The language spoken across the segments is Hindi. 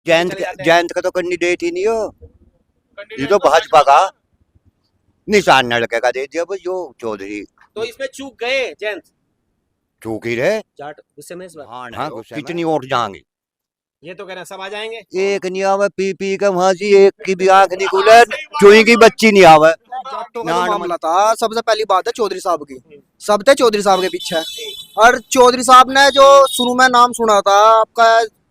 जयंत चले जाते हैं। जयंत का तो कैंडिडेट ही नहीं हो, ये कैंडिडेट तो कौन है भाजपा इसमें? का निशान लड़के का दे दिया वो जो चौधरी। तो इसमें चूक गए जयंत चूक ही रहे। जाट गुस्से में इस बार। हाँ, कितनी वोट जाएंगे? ये तो कह रहे हैं सब आ जाएंगे। एक नहीं आवे, पी पी के वहां से एक की भी आंख नहीं खुले, सही बात चुई है। की बच्ची नहीं आवे। जाटों का जो नान मामला था, सबसे पहली बात है चौधरी साहब की, सब थे चौधरी साहब के पीछे। और चौधरी साहब ने जो शुरू में नाम सुना था आपका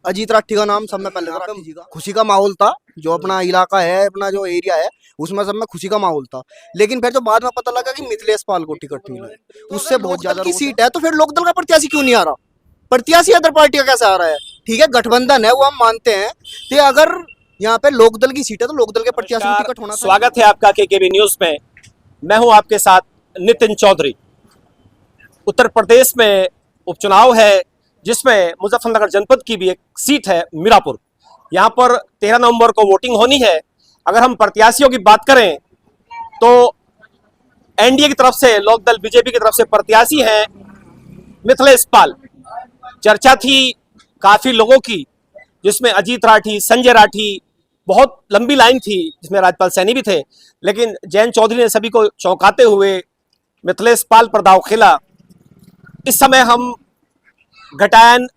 अजीत राठी का नाम, सब में पहले था खुशी का माहौल था। जो अपना इलाका है, अपना जो एरिया है, उसमें सब में खुशी का माहौल था। लेकिन फिर जो बाद में पता लगा कि मिथिलेश पाल को टिकट मिला है, उससे बहुत ज्यादा की सीट है, तो फिर लोकदल का प्रत्याशी क्यों नहीं आ रहा? प्रत्याशी अदर पार्टी का कैसे आ रहा है? ठीक है, गठबंधन है, वो हम मानते हैं। तो अगर यहाँ पे लोकदल की सीट है तो लोकदल के प्रत्याशी को टिकट होना चाहिए। स्वागत है आपका केकेबी न्यूज में। मैं हूं आपके साथ नितिन चौधरी। उत्तर प्रदेश में उपचुनाव है, जिसमें मुजफ्फरनगर जनपद की भी एक सीट है मीरापुर। यहां पर 13 नवंबर को वोटिंग होनी है। अगर हम प्रत्याशियों की बात करें तो एनडीए की तरफ से, लोकदल बीजेपी की तरफ से प्रत्याशी हैं मिथिलेश पाल। चर्चा थी काफी लोगों की, जिसमें अजीत राठी, संजय राठी, बहुत लंबी लाइन थी, जिसमें राजपाल सैनी भी थे। लेकिन जयंत चौधरी ने सभी को चौंकाते हुए मिथिलेश पाल पर दाव खेला। इस समय हम घटायन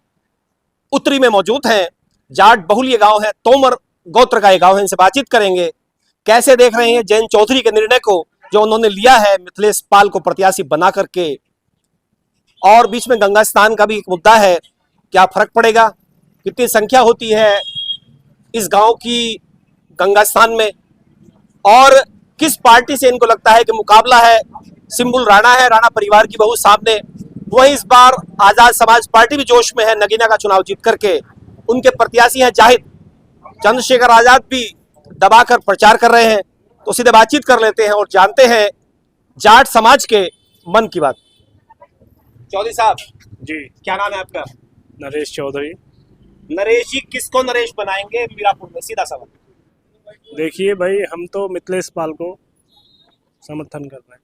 उत्तरी में मौजूद हैं। जाट बहुल्य गांव है, तोमर गोत्र का एक गांव है। इनसे बातचीत करेंगे, कैसे देख रहे हैं जयंत चौधरी के निर्णय को जो उन्होंने लिया है मिथिलेश पाल को प्रत्याशी बना करके। और बीच में गंगा स्नान का भी एक मुद्दा है, क्या फर्क पड़ेगा, कितनी संख्या होती है इस गांव की गंगा स्नान में, और किस पार्टी से इनको लगता है कि मुकाबला है। सिंबुल राणा है, राणा परिवार की बहू सामने। वही इस बार आजाद समाज पार्टी भी जोश में है, नगीना का चुनाव जीत करके उनके प्रत्याशी हैं जाहिद। चंद्रशेखर आजाद भी दबाकर प्रचार कर रहे हैं। तो सीधे बातचीत कर लेते हैं और जानते हैं जाट समाज के मन की बात। चौधरी साहब जी, क्या नाम है आपका? नरेश चौधरी। नरेश जी, किसको नरेश बनाएंगे मीरापुर में? सीधा सवाल। देखिए भाई, हम तो मिथिलेश पाल को समर्थन कर रहे हैं।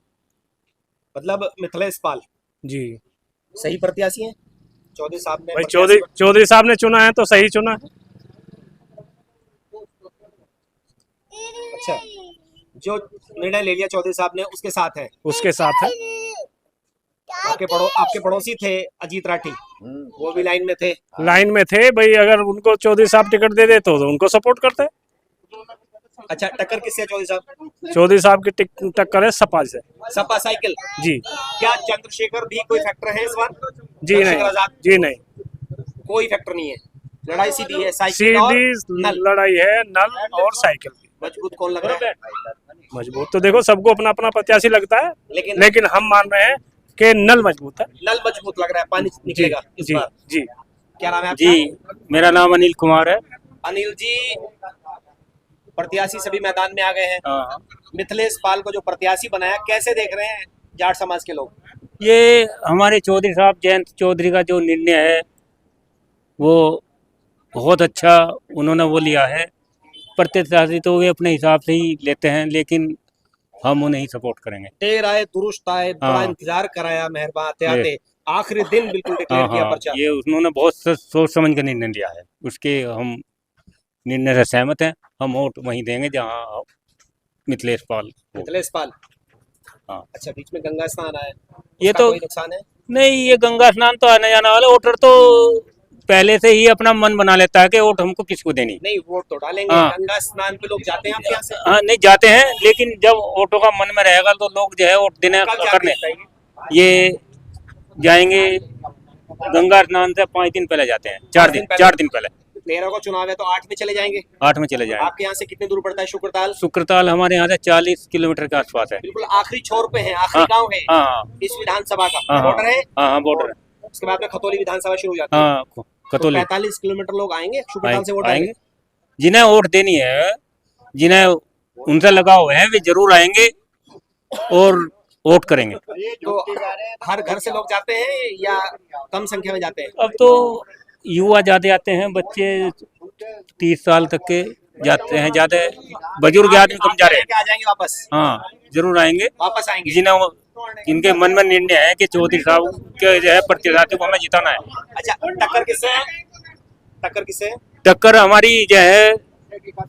मतलब मिथिलेश पाल जी सही प्रत्याशी हैं चौधरी साहब ने? भाई, चौधरी साहब ने चुना है तो सही चुना है। अच्छा, जो निर्णय ले लिया चौधरी साहब ने उसके साथ है। उसके साथ है। आपके पड़ोसी थे अजीत राठी, वो भी लाइन में थे। लाइन में थे भाई, अगर उनको चौधरी साहब टिकट दे देते तो उनको सपोर्ट करते। अच्छा, टक्कर किससे है चौधरी साहब? चौधरी साहब की टक्कर है सपा से। सपा साइकिल। जी क्या चंद्रशेखर भी कोई फैक्टर है इस बार? जी चंद्रशेखर नहीं, आजाद जी नहीं, कोई फैक्टर नहीं है। लड़ाई सीधी है, साइकिल और सीधी नल। लड़ाई है, नल और साइकिल की। मजबूत कौन लग रहा है? मजबूत तो देखो सबको अपना अपना प्रत्याशी लगता है, लेकिन हम मान रहे हैं कि नल मजबूत है। नल मजबूत लग रहा है, पानी निकलेगा इस जी बार। जी। क्या नाम है आपका? जी, मेरा नाम अनिल कुमार है। अनिल जी, प्रत्याशी सभी मैदान में आ गए हैं। मिथिलेश पाल को जो प्रत्याशी बनाया, कैसे देख रहे हैं जाट समाज के लोग? ये हमारे चौधरी साहब जयंत चौधरी का जो निर्णय है वो बहुत अच्छा उन्होंने वो लिया है। प्रत्याशी तो वे अपने हिसाब से ही लेते हैं, लेकिन हम उन्हें ही सपोर्ट करेंगे। देर आए दुरुस्त आए, बड़ा हाँ। इंतजार कराया, मेहरबान आते आते आखिरी दिन बिल्कुल डिक्लेयर किया पर्चा। ये उन्होंने बहुत सोच समझ कर निर्णय लिया है, उसके हम निर्णय से सहमत हैं। हम वोट वहीं देंगे जहाँ मिथिलेश पाल हो। मिथिलेश पाल। हाँ। अच्छा, बीच में गंगा स्नान आया, ये उसका तो कोई नुकसान है? नहीं, ये गंगा स्नान तो आने जाने वाला। वोटर तो पहले से ही अपना मन बना लेता है कि वोट हमको किसको देनी। नहीं, वोट तो डालेंगे। हाँ। गंगा स्नान पे लोग जाते हैं आपके यहाँ से? हाँ, नहीं जाते हैं, लेकिन जब वोटों का मन में रहेगा तो लोग जो है वोट देने कब जाते करने हैं? ये जाएंगे गंगा स्नान से 5 दिन पहले जाते हैं। 4 दिन पहले। 13 को चुनाव है तो 8 में चले जाएंगे। 8 में चले जाएंगे। आपके यहाँ से कितने दूर पड़ता है शुक्रताल? शुक्रताल हमारे यहाँ से 40 किलोमीटर के आसपास है। बिल्कुल आखिरी छोर पे है, आखिरी हाँ, गांव है हाँ, इस विधानसभा का। हाँ, बॉर्डर है। हाँ, बॉर्डर है। उसके बाद में खतौली विधानसभा शुरू हो जाती है। हाँ, तो कतौली 45 किलोमीटर लोग आएंगे शुक्रताल से वोट आएंगे। डालेंगे। जिन्हें वोट देनी है, जिन्हें उनसे लगाव है, वे जरूर आएंगे और वोट करेंगे। तो हर घर से लोग जाते हैं या कम संख्या में जाते हैं? अब तो युवा ज्यादा आते हैं, बच्चे 30 साल तक के जाते हैं, ज्यादा बुजुर्ग आदमी कम जा रहे हैं। आ जाएंगे वापस? हाँ, जरूर आएंगे। वापस आएंगे। जिन्हें इनके मन में निर्णय है कि चौधरी साहब के जो है प्रत्याशी को हमें जिताना है। अच्छा, टक्कर किससे है? टक्कर किससे है? टक्कर हमारी जो है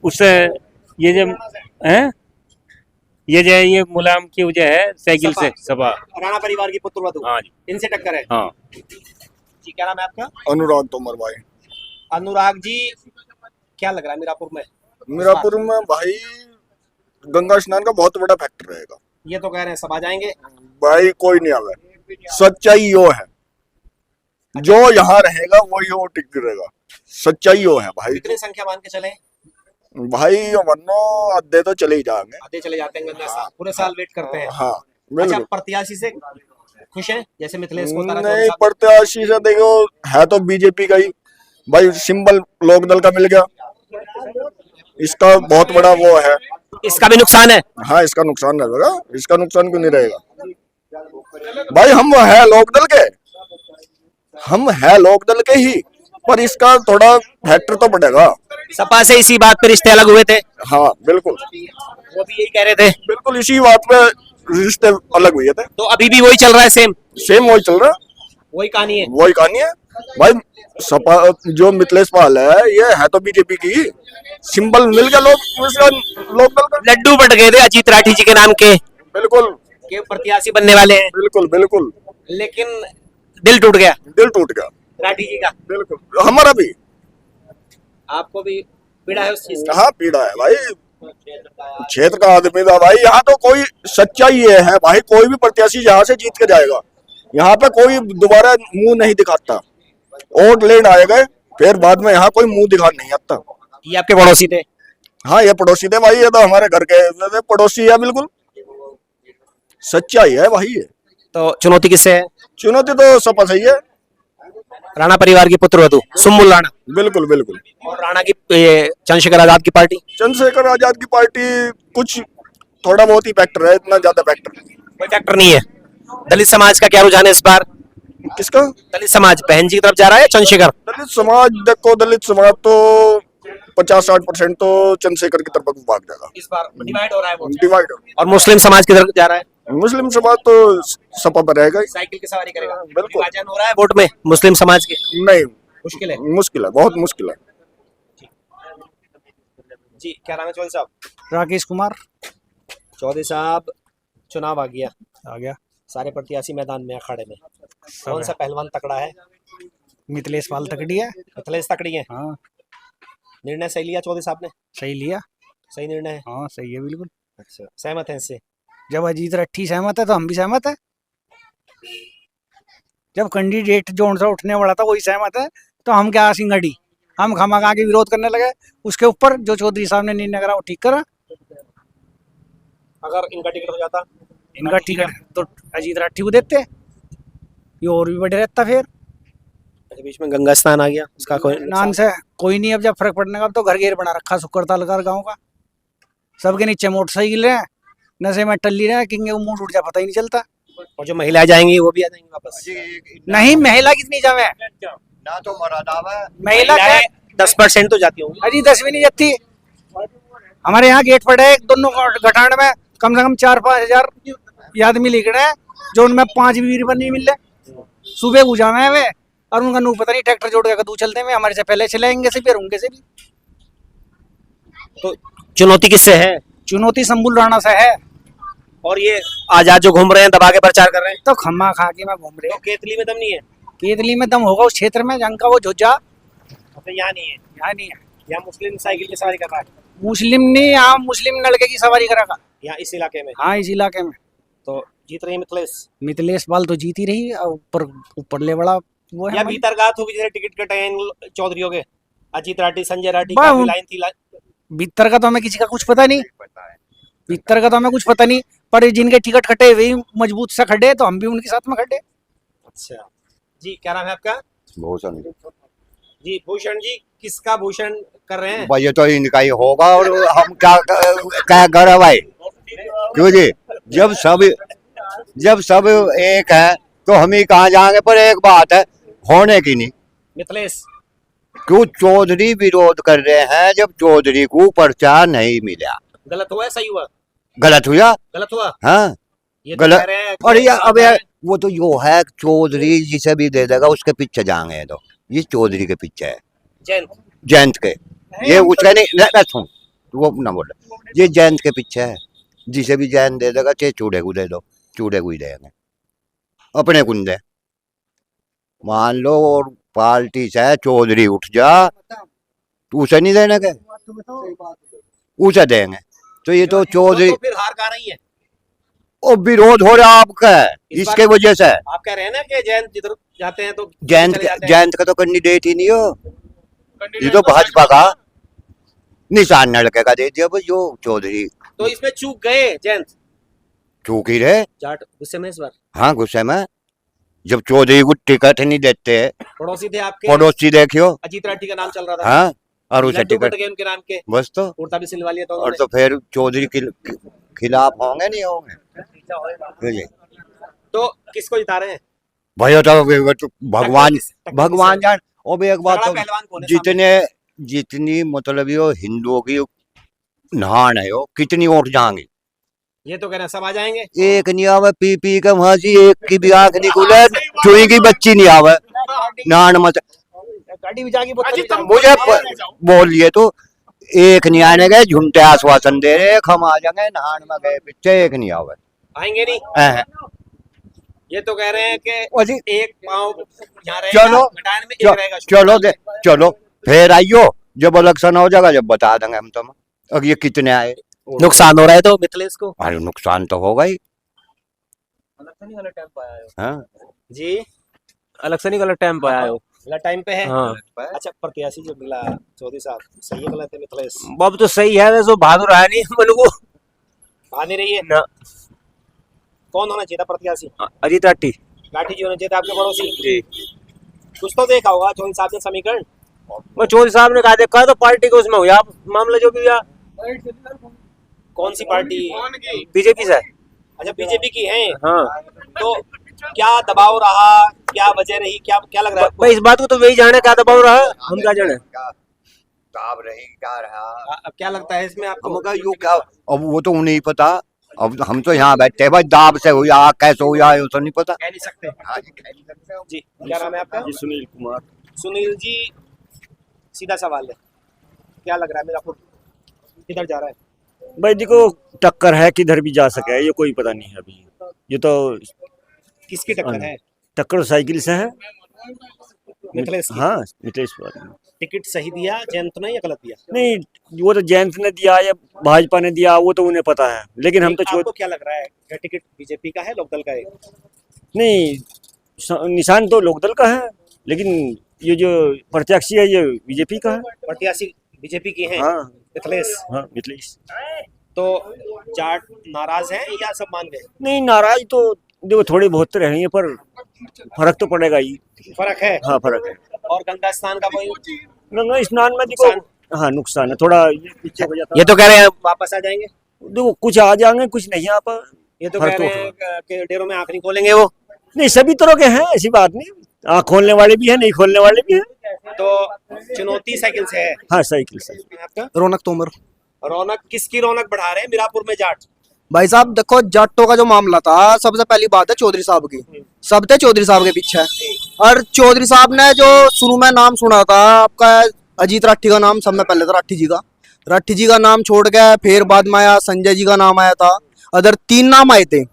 उससे ये जो है ये मुलायम की वजह है साइकिल से सपा। राणा परिवार की पुत्रवधू, हाँ जी, इनसे टक्कर है। हाँ। जी, क्या नाम है आपका? अनुराग तोमर भाई। अनुराग जी, क्या लग रहा है मीरापुर में? मीरापुर में भाई गंगा स्नान का बहुत बड़ा फैक्टर रहेगा। ये तो कह रहे हैं सब आ जाएंगे। भाई कोई नहीं आवे, सच्चाई यो है, जो यहाँ रहेगा वो यो टिक रहेगा, सच्चाई यो है भाई। कितनी संख्या मान के चले? भाई यो मनो आधे तो चले ही जाएंगे। आधे चले जाते हैं, पूरे साल वेट करते हैं। हाँ अच्छा, बिल्कुल। प्रत्याशी से खुश हैं? जैसे मिथिलेश को नहीं, प्रत्याशी से देखो है तो बीजेपी का ही भाई, सिंबल लोकदल का मिल गया, इसका बहुत बड़ा वो है। इसका भी नुकसान है। हाँ, इसका नुकसान रहेगा, इसका नुकसान क्यों नहीं रहेगा भाई। हम है लोकदल के, हम है लोकदल के ही, पर इसका थोड़ा फैक्टर तो बढ़ेगा। सपा से इसी बात पे रिश्ते अलग हुए थे, हाँ बिल्कुल, वो भी यही कह रहे थे। बिल्कुल इसी बात पे रिश्ते अलग हुए थे। तो अभी भी वही चल रहा है, सेम सेम वही चल रहा है, वही कहानी है। वही कहानी है भाई। सपा जो मिथिलेश पाल है, ये है तो बीजेपी की, सिंबल मिल गया लोकदल का। लड्डू बट गए थे अजीत राठी जी के नाम के बिल्कुल प्रत्याशी बनने वाले हैं, बिल्कुल बिल्कुल, लेकिन दिल टूट गया दिल टूट गया राठी जी का। बिल्कुल, हमारा भी। आपको भी पीड़ा है उस चीज की? हाँ पीड़ा है भाई, क्षेत्र का आदमी था भाई। यहाँ तो कोई सच्चाई ये है भाई, कोई भी प्रत्याशी यहाँ से जीत के जाएगा, यहाँ पे कोई दोबारा मुंह नहीं दिखाता। वोट लेट आए गए, फिर बाद में यहाँ कोई मुंह दिखा नहीं आता। ये आपके पड़ोसी थे? हाँ, ये पड़ोसी थे भाई, ये तो हमारे घर के पड़ोसी है। बिल्कुल सच्चाई है भाई ये। तो चुनौती किससे है? चुनौती तो सपा सही है, राणा परिवार की पुत्रवधू सुम्बुल राणा बिल्कुल बिल्कुल। और राणा की चंद्रशेखर आजाद की पार्टी। चंद्रशेखर आजाद की पार्टी कुछ थोड़ा बहुत ही फैक्टर है, इतना ज्यादा फैक्टर नहीं। कोई फैक्टर नहीं है। दलित समाज का क्या रुझान है इस बार? किसका? दलित समाज बहन जी की तरफ जा रहा है या चंद्रशेखर? दलित समाज देखो, दलित समाज तो 50-60% तो चंद्रशेखर की तरफ भाग जाएगा। इस बार डिवाइड हो रहा है वोट। डिवाइड। और मुस्लिम समाज की तरफ जा रहा है? मुस्लिम समाज तो सपा पर रहेगा ही। साइकिल की सवारी करेगा। बिल्कुल। विभाजन हो रहा है वोट में मुस्लिम समाज के? नहीं, मुश्किल है। मुश्किल है, बहुत मुश्किल है। जी, क्या नाम है चौधरी साहब? राकेश कुमार। चौधरी साहब, चुनाव आ गया, आ गया। सारे प्रत्याशी मैदान में अखाड़े में, सब कौन सा पहलवान तकड़ा है? मिथिलेश पाल तकड़ी है। मिथिलेश तकड़ी है। हाँ, निर्णय सही लिया चौधरी साहब ने? सही लिया। सही निर्णय है। हाँ सही है बिल्कुल। अच्छा, सहमत है इससे? जब अजीत रट्ठी सहमत है तो हम भी सहमत है। जब कैंडिडेट जो उनसे उठने वाला था वही सहमत है तो हम क्या सिंगड़ी, हम खामखा के विरोध करने लगे उसके ऊपर। जो चौधरी साहब ने निर्णय करा वो ठीक करा। अगर इनका टिकट हो जाता? इनका टिकट तो अजीत राठी को देते, ये और भी बढ़े रहता। फिर अच्छा, बीच में गंगा स्नान आ गया, उसका कोई नान से कोई नहीं। अब जब फर्क पड़ने का, अब तो घर घेर बना रखा सुकरताल कर गाँव का। सबके नीचे मोटरसाइकिल है, नशे में टल्ली रहे, किंगे मुंह उठ जा पता ही नहीं चलता। और जो महिलाएं जाएंगी वो भी आ जाएंगी वापस? नहीं, महिला कितनी जावे? ना तो मरा दावा महिला क्या 10% तो जाती होंगी। अजी 10 भी नहीं जाती। हमारे यहाँ गेट पड़े है दोनों गठान में, कम से कम 4-5 हजार आदमी लिख रहे हैं, जो उनमें 5 भी नहीं मिल रहे। सुबह गुजा में वे, और उनका नू पता नहीं ट्रैक्टर जोड़ के कदू चलते में, हमारे से पहले चलाएंगे से फिर उनके से भी। तो चुनौती किससे है? चुनौती शंभुल राणा से है। और ये आजाद जो घूम रहे हैं, दबा के प्रचार कर रहे हैं, तो खम्मा खा के मैं घूम रहे। तो केतली में दम नहीं है? केतली में दम होगा उस क्षेत्र में जंग का वो झुज्जा, तो यहाँ नहीं है? यहाँ नहीं है। यहाँ मुस्लिम साइकिल की सवारी कर रहा है? मुस्लिम नहीं, यहाँ मुस्लिम लड़के की सवारी करेगा। यहाँ इस इलाके में? हाँ, इस इलाके में। तो जीत रही है मिथिलेश? मिथिलेश पाल तो जीती रही, और ऊपर ले बड़ा वो है या हमारी। भीतरघात होगी, जैसे टिकट कटे हैं चौधरी हो गए, अजीत राठी, संजय राठी, वाह, काफी लाइन थी। भीतर का तो हमें किसी का कुछ पता नहीं, भीतर का तो हमें कुछ पता नहीं, पर जिनके टिकट कटे वही मजबूत से खड़े, तो हम भी उनके साथ में खड़े। अच्छा जी, क्या नाम है आपका? भूषण जी, भूषण जी, किसका भूषण कर रहे हैं? भाई, ये तो इनका ही होगा, और हम क्या कर भाई, क्यों जी? जब सब एक है तो हम ही कहाँ जाएंगे। पर एक बात है, होने की नहीं। मिथिलेश क्यों चौधरी विरोध कर रहे हैं, जब चौधरी को पर्चा नहीं मिला? गलत हुआ है, सही हुआ? गलत हुआ। गलत हुआ। हाँ ये तो गलत। कह रहे हैं और ये अब कि- वो तो यो है, चौधरी जिसे भी दे देगा उसके पीछे जाएंगे, तो ये चौधरी के पीछे है। जैन जयंत के, ये उसका नहीं सुन, वो अपना बोल, ये जयंत के पीछे है। जिसे भी जयंत दे देगा, चाहे चूड़े को दे दो, चूड़े को ही देंगे, अपने कुंड दे। मान लो और पार्टी से चौधरी उठ जा, तो उसे नहीं देने के, उसे देंगे। तो ये तो चौधरी, तो फिर हार कहाँ रही है? और विरोध हो रहा आपका इसके वजह से। आप कह रहे हैं ना कि जयंत जिधर जाते हैं तो जयंत चले जाते हैं। जयंत का तो कैंडिडेट ही नहीं हो, ये तो भाजपा का निशान लड़के का दे दिया भाई, जो चौधरी तो इसमें चूक गए जयंत, चूक ही रहे। जाट गुस्से में इस बार। हाँ गुस्से में, जब चौधरी को टिकट नहीं देते, पड़ोसी थे आपके, पड़ोसी देखियो, अजीत राठी का नाम चल रहा था। हाँ, और उसे लड्डू टिकट बट गए उनके नाम के, बस तो, कुर्ता भी सिलवा लिया था और उन्होंने। तो फिर चौधरी के खिलाफ होंगे नहीं होंगे। ये तो किसको जिता रहे हैं? भैया तो भगवान, टक्कर भगवान किससे? जान। और भी एक बात तगड़ा तो, पहलवान कौन है जितनी मतलब यो हिंदुओं की नहान है, यो कितनी वोट जाएंगे? ये तो कह रहे हैं सब आ जाएंगे। एक नहीं आवे, पी के वहां से एक की भी आंख नहीं खुले, चुई की बच्ची नहीं आवे, नहान मत। गाड़ी भी जाएगी मुझे बोलिए तो एक नहीं आने गए, झूठे आश्वासन दे रहे, हम आ जाएंगे, नहान में गए पीछे, एक नहीं आवे। आएंगे नहीं। ये तो कह रहे हैं कि अजी एक पाँव यहाँ रहेगा, चलो घटाने में एक रहेगा। चलो दे, चलो फिर आइयो, जब इलेक्शन हो जाएगा जब बता देंगे हम तुम, अब ये कितने आए। नुकसान हो रहा है तो मिथिलेश को। अरे नुकसान तो होगा ही। हाँ जी, इलेक्शन ही गलत टाइम पे आया हो। गलत टाइम पे है। हाँ। अच्छा, प्रत्याशी जो मिला चौधरी साहब, सही है गलत है मिथिलेश? अब तो सही है, वैसे बहादुर है नहीं मन को आ नहीं रही है ना। कौन होना चाहिए था प्रत्याशी? अजीत राठी लाठी जी होना चाहिए था आपके पड़ोसी जी। कुछ तो देखा होगा चौधरी साहब ने समीकरण। वो चौधरी साहब ने कहा देखा तो पार्टी के उसमें हुआ मामला जो भी हुआ। कौन सी पार्टी? बीजेपी से। अच्छा, बीजेपी की है। हाँ, तो क्या दबाव रहा, क्या वजह रही, क्या क्या लग रहा है आपको? भाई इस बात को तो वही जाने क्या दबाव रहा, हम क्या जाने। ताब रही क्या रहा, अब क्या लगता है इसमें आपको? हमका यूं क्या, अब वो तो नहीं पता, अब हम तो यहाँ बैठे भाई, दाब से हुआ कैसे हुआ ये तो नहीं पता। कह नहीं सकते। जी, क्या नाम है आपका? सुनील कुमार। सुनील जी, सीधा सवाल है, क्या लग रहा है मिरापुर किधर जा रहा है? भाई देखो टक्कर है, किधर भी जा सके, ये कोई पता नहीं है अभी। ये तो किसकी टक्कर है? टक्कर साइकिल से है। मिथिलेश की। हाँ, मिथिलेश पर। टिकट सही दिया जयंत ने या गलत दिया? नहीं, वो तो जयंत ने दिया या भाजपा ने दिया, वो तो उन्हें पता है, लेकिन हम तो आपको क्या लग रहा है, क्या टिकट बीजेपी का है लोकदल का है? नहीं, निशान तो लोकदल का है, लेकिन ये जो प्रत्याशी है ये बीजेपी का है। प्रत्याशी बीजेपी की है। हाँ मिथिलेश। हाँ, मिथिलेश। तो जाट नाराज हैं या सब मान गए? नहीं, नाराज तो देखो थोड़ी बहुत तो रहेंगे, पर फर्क तो पड़ेगा ही। फर्क है। हाँ, फर्क है। और गंगा स्नान का कोई गंगा स्नान में देखो, हाँ नुकसान है थोड़ा, ये पीछे हो जाता है। ये तो कह रहे हैं वापस आ जाएंगे। देखो कुछ आ जाएंगे, कुछ नहीं आ पा। ये तो फर्क कह तो रहे हैं कि डेरों में आंख नहीं खोलेंगे वो। नहीं, सभी तरह के हैं, ऐसी बात नहीं, आँख खोलने वाले भी हैं, नहीं खोलने वाले भी हैं। तो चुनौती साइकिल से है हाँ, साइकिल से। आपका। रौनक तोमर। रौनक किसकी रौनक बढ़ा रहे हैं मिरापुर में जाट? भाई साहब देखो, जाटों का जो मामला था, सबसे पहली बात है चौधरी साहब की, सब थे चौधरी साहब के पीछे। और चौधरी साहब ने जो शुरू में नाम सुना था आपका, अजीत राठी का नाम सब में पहले था, राठी जी का नाम छोड़ के फिर बाद में आया संजय जी का नाम आया था। अदर 3 नाम आए थे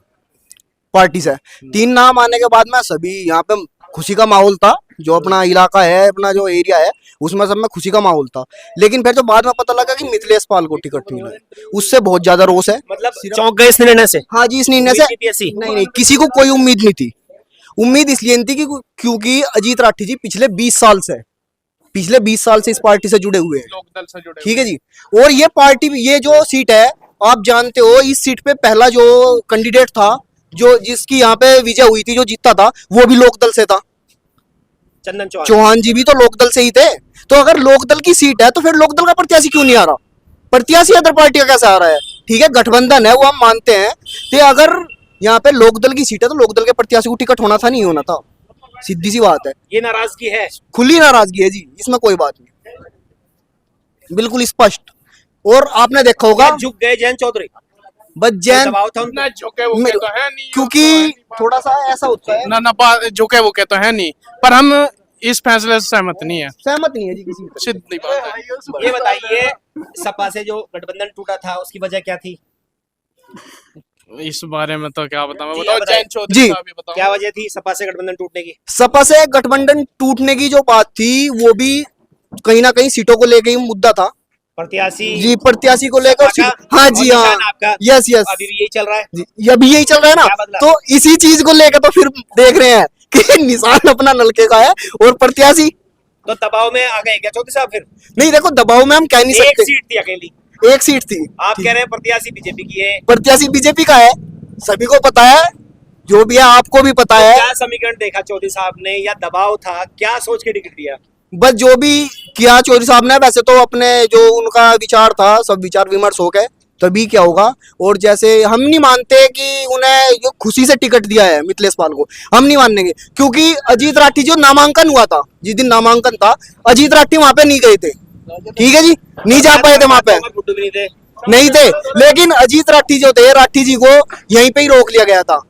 पार्टी से। 3 नाम आने के बाद में सभी यहाँ पे खुशी का माहौल था, जो अपना इलाका है, अपना जो एरिया है, उसमें सब में खुशी का माहौल था। लेकिन फिर जो बाद में पता लगा कि मिथिलेश पाल को टिकट नहीं मिला, उससे बहुत ज्यादा रोष है। मतलब चौंक गए इस निर्णय से? हाँ जी, इस निर्णय से नहीं, किसी को कोई उम्मीद नहीं थी। उम्मीद इसलिए नहीं थी कि क्योंकि अजीत राठी जी पिछले 20 साल से इस पार्टी से जुड़े हुए हैं, ठीक है जी। और ये पार्टी, ये जो सीट है आप जानते हो, इस सीट पे पहला जो कैंडिडेट था, जो जिसकी यहाँ पे विजय हुई थी, जो जीता था, वो भी लोकदल से था। चंदन चौहान जी भी तो लोकदल से ही थे। तो अगर लोकदल की सीट है तो फिर लोकदल का प्रत्याशी क्यों नहीं आ रहा? प्रत्याशी अदर पार्टी का कैसे आ रहा है? ठीक है, गठबंधन है, वो हम मानते हैं। तो अगर यहाँ पे लोकदल की सीट है तो लोकदल के प्रत्याशी को टिकट होना था, नहीं होना था, सीधी सी बात है। ये नाराजगी है, खुली नाराजगी है जी, इसमें कोई बात नहीं, बिल्कुल स्पष्ट। और आपने देखा होगा झुक गए जयंत चौधरी, बस जैन, दबाव था उनका। क्योंकि थोड़ा सा ऐसा होता है ना जो के वो कहते हैं नहीं, पर हम इस फैसले से सहमत नहीं है, सहमत नहीं है जी किसी भी सीधी बात है। ये बताइए, सपा से जो गठबंधन टूटा था उसकी वजह क्या थी? इस बारे में तो क्या बताऊं, जी, बताओ आप बताइए। जैन चौधरी जी। साहब ही बताओ। क्या वजह थी सपा से गठबंधन टूटने की? सपा से गठबंधन टूटने की जो बात थी वो भी कहीं ना कहीं सीटों को लेके ही मुद्दा था प्रत्याशी जी, प्रत्याशी को लेकर सपा का हाँ और जी हाँ, निशान आपका यस यस अभी भी यही चल रहा है। जी, ये अभी यही चल रहा है ना, क्या बदला? तो इसी चीज को लेकर तो फिर देख रहे हैं कि निशान अपना नलके का है और प्रत्याशी तो दबाव में आ गए क्या चौधरी साहब? फिर नहीं, देखो दबाव में हम कह नहीं एक सकते, सीट थी अकेली, एक सीट थी, आप कह रहे हैं प्रत्याशी बीजेपी की है। प्रत्याशी बीजेपी का है, सभी को पता है, जो भी है आपको भी पता है। क्या समीकरण देखा चौधरी साहब ने, या दबाव था, क्या सोच के टिकट दिया? बस जो भी किया चौधरी साहब ने, वैसे तो अपने जो उनका विचार था सब विचार विमर्श हो गए तभी क्या होगा। और जैसे हम नहीं मानते कि उन्हें जो खुशी से टिकट दिया है मिथिलेश पाल को, हम नहीं मानेंगे, क्योंकि अजीत राठी जो नामांकन हुआ था, जिस दिन नामांकन था अजीत राठी वहां पे नहीं गए थे, ठीक है जी, नहीं जा पाए थे वहां पे, गुड्डू भी नहीं थे। नहीं थे, लेकिन अजीत राठी जो थे, राठी जी को यहीं पे ही रोक लिया गया था,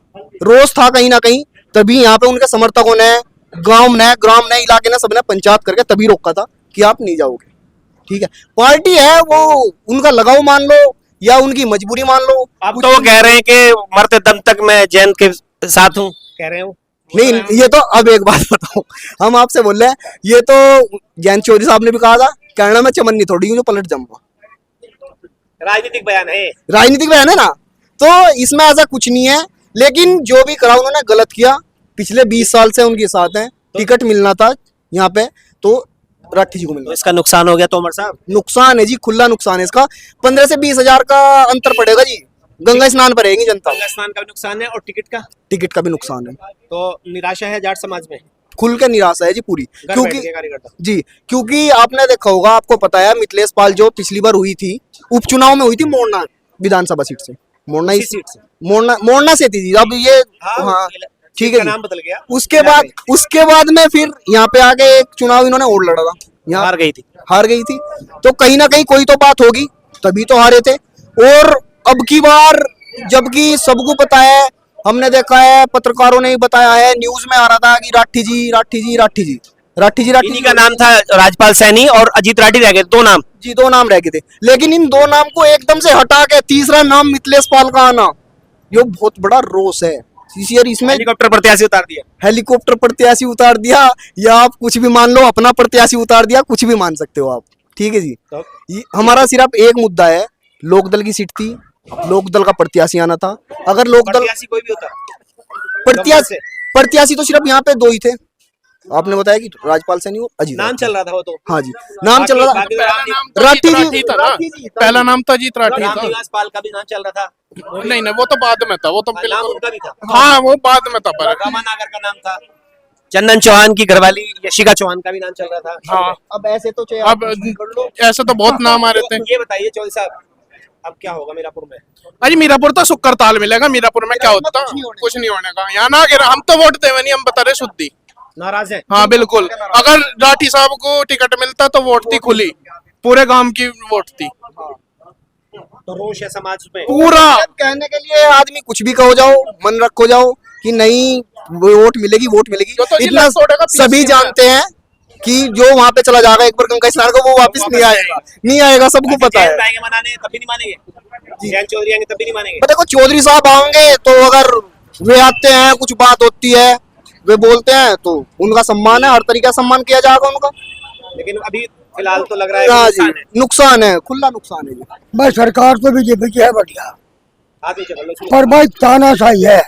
रोष था कहीं ना कहीं, तभी यहाँ पे उनके समर्थकों ने ग्राम ने इलाके ने सबने पंचायत करके तभी रोका था कि आप नहीं जाओगे, ठीक है। पार्टी है वो, उनका लगाव मान लो या उनकी मजबूरी मान लो। अब कुछ तो वो कह रहे हैं कि मरते दम तक मैं जैन के साथ हूँ, कह रहे हो? नहीं, ये तो अब एक बात बताओ, हम आपसे बोल रहे हैं, ये तो जैन चौधरी साहब ने भी कहा था, कहना मैं चमन नहीं थोड़ी हूँ जो पलट जाऊंगा, राजनीतिक बयान है। राजनीतिक बयान है ना, तो इसमें ऐसा कुछ नहीं है, लेकिन जो भी करा उन्होंने गलत किया, पिछले 20 साल से उनके साथ हैं, टिकट मिलना था यहाँ पे तो राठी जी को तो मिलना, इसका नुकसान हो गया तोमर साहब। नुकसान है जी, खुला नुकसान है इसका, 15 से 20 हजार का अंतर पड़ेगा जी, गंगा स्नान पर रहेगी जनता, गंगा स्नान का भी नुकसान है और टिकट का भी नुकसान है, तो निराशा है जाट समाज में, खुल के निराशा है जी पूरी, घर बैठ क्योंकि गए कार्यकर्ता। जी, क्योंकि आपने देखा होगा, आपको पता है मिथिलेश पाल जो पिछली बार हुई थी, उपचुनाव में हुई थी मोरना विधानसभा सीट से, मोरना इसी सीट से। मोरना से थी जी, अब ये हाँ ठीक है का जी। नाम बदल गया, उसके बाद में फिर यहाँ पे आगे एक चुनाव इन्होंने और लड़ा था, यहाँ हार गई थी, तो कहीं ना कहीं कोई तो बात होगी, तभी तो हारे थे। और अब की बार जबकि सबको पता है, हमने देखा है, पत्रकारों ने ही बताया है, न्यूज में आ रहा था कि राठी जी इन्हीं का नाम था राजपाल सैनी और अजीत राठी रह गए, दो नाम जी, दो नाम रह गए थे, लेकिन इन दो नाम को एकदम से हटा के तीसरा नाम मिथिलेश पाल का आना, ये बहुत बड़ा रोष है इसमें। हेलीकॉप्टर प्रत्याशी उतार दिया, हेलीकॉप्टर प्रत्याशी उतार दिया, या आप कुछ भी मान लो, अपना प्रत्याशी उतार दिया, कुछ भी मान सकते हो आप, ठीक है जी। तो ये हमारा सिर्फ एक मुद्दा है, लोकदल की सीट थी, लोकदल का प्रत्याशी आना था, अगर लोकदल प्रत्याशी कोई भी होता, प्रत्याशी तो सिर्फ यहाँ पे दो ही थे, आपने बताया कि राजपाल सैनी और अजीत नाम चल रहा था वो तो, हाँ जी, नाम चल रहा था, राठी जी था ना, पहला नाम तो अजीत राठी था, रामनिवास पाल का भी नाम चल रहा था, नहीं वो तो बाद में था, वो तो नाम बिल्कुल उनका भी था, हाँ वो बाद में था, पर रामा नागर का नाम था, चंदन चौहान की घरवाली यशिका चौहान का भी नाम चल रहा था। हाँ अब ऐसे तो अब ऐसे तो बहुत नाम आ रहे थे। ये बताइए चौधरी साहब, अब क्या होगा मीरापुर में? अरे मीरापुर तो शुक्र ताल मिलेगा, मीरापुर में क्या होता, कुछ नहीं होने का, यहाँ ना गिरा, हम तो वोट देवे नहीं, हम बता रहे शुद्धि नाराज है? हाँ बिल्कुल, अगर राठी साहब को टिकट मिलता तो वोट थी खुली, पूरे गांव की वोट थी, तो रोष है समाज में पूरा। कहने के लिए आदमी कुछ भी कहो जाओ, मन रखो जाओ कि नहीं वोट मिलेगी, तो इतना सभी जानते हैं कि जो वहां पे चला जाएगा एक बार गंगा स्नान को, वो वापस नहीं आएगा, सबको पता है। आएंगे मनाने तब भी नहीं मानेंगे, जैन चौधरी आएंगे तब भी नहीं मानेंगे। देखो चौधरी साहब आएंगे तो अगर वे आते हैं, कुछ बात होती है, वे बोलते हैं, तो उनका सम्मान है, हर तरीके से सम्मान किया जाएगा उनका, लेकिन अभी फिलहाल तो लग रहा है हाँ कि जी, नुकसान है, खुला नुकसान है जी। भाई सरकार तो बीजेपी की है बढ़िया, आगे चलो सुनो। पर भाई तानाशाही है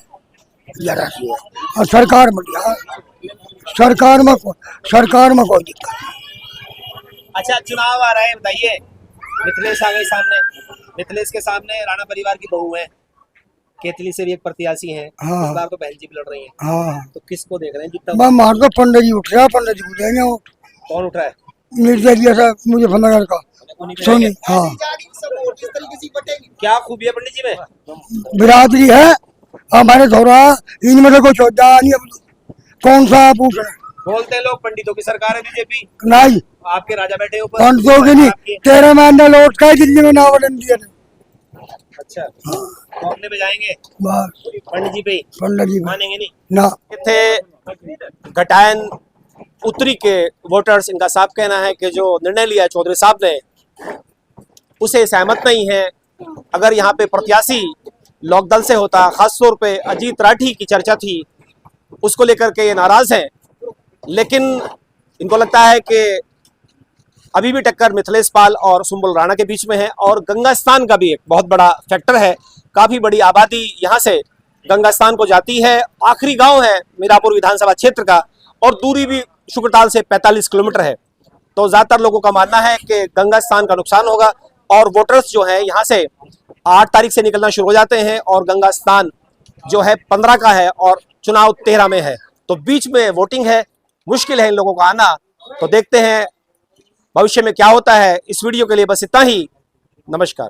जरा सी है, और सरकार बढ़िया, सरकार में कोई दिक्कत नहीं। अच्छा चुनाव आ रहा है, बताइए, मिथिलेश आ गए सामने, मिथिलेश के सामने राणा परिवार की बहू है, केतली से भी एक प्रत्याशी है, हाँ। इस बार तो बहन जी भी लड़ रही हैं, हाँ तो किसको देख रहे हैं जितना? मैं मार दो, पंडित जी उठ रहा, पंडित जी को देंगे वो, कौन उठ रहा है? मिर्जा जी ऐसा मुजफ्फरनगर का उन्हीं पे सोनी, जाएंगे। हाँ क्या खूबी है पंडित जी में? बिरादरी है हमारे धोरा, इनमें से कोई चौधा नहीं, अब कौन सा पूछ रहे हैं? बोलते हैं लोग पंडितों की सरकार है बीजेपी, नहीं आपके राजा बैठे ऊपर, पंडितों की नहीं, आपके- तेरे महीने लौट का दिल्ली में नाव बदल दिया, अच्छा तो अपने पे जाएंगे बस पंडित जी पे ही, पंडित जी मानेंगे नहीं? ना, ਇੱਥੇ ਘਟਾਇਨ उत्तरी के वोटर्स, इनका साफ कहना है कि जो निर्णय लिया है चौधरी साहब ने उसे सहमत नहीं है। अगर यहाँ पे प्रत्याशी लोकदल से होता, खासतौर पे अजीत राठी की चर्चा थी, उसको लेकर के ये नाराज हैं। लेकिन इनको लगता है कि अभी भी टक्कर मिथिलेश पाल और सुंबुल राणा के बीच में है। और गंगा स्नान का भी एक बहुत बड़ा फैक्टर है, काफी बड़ी आबादी यहाँ से गंगा स्नान को जाती है। आखिरी गांव है मीरापुर विधानसभा क्षेत्र का और दूरी भी शुक्रताल से 45 किलोमीटर है। तो ज्यादातर लोगों का मानना है कि गंगा स्नान का नुकसान होगा और वोटर्स जो है यहाँ से 8 तारीख से निकलना शुरू हो जाते हैं और गंगा स्नान जो है 15 का है और चुनाव 13 में है। तो बीच में वोटिंग है, मुश्किल है इन लोगों का आना। तो देखते हैं भविष्य में क्या होता है। इस वीडियो के लिए बस इतना ही। नमस्कार।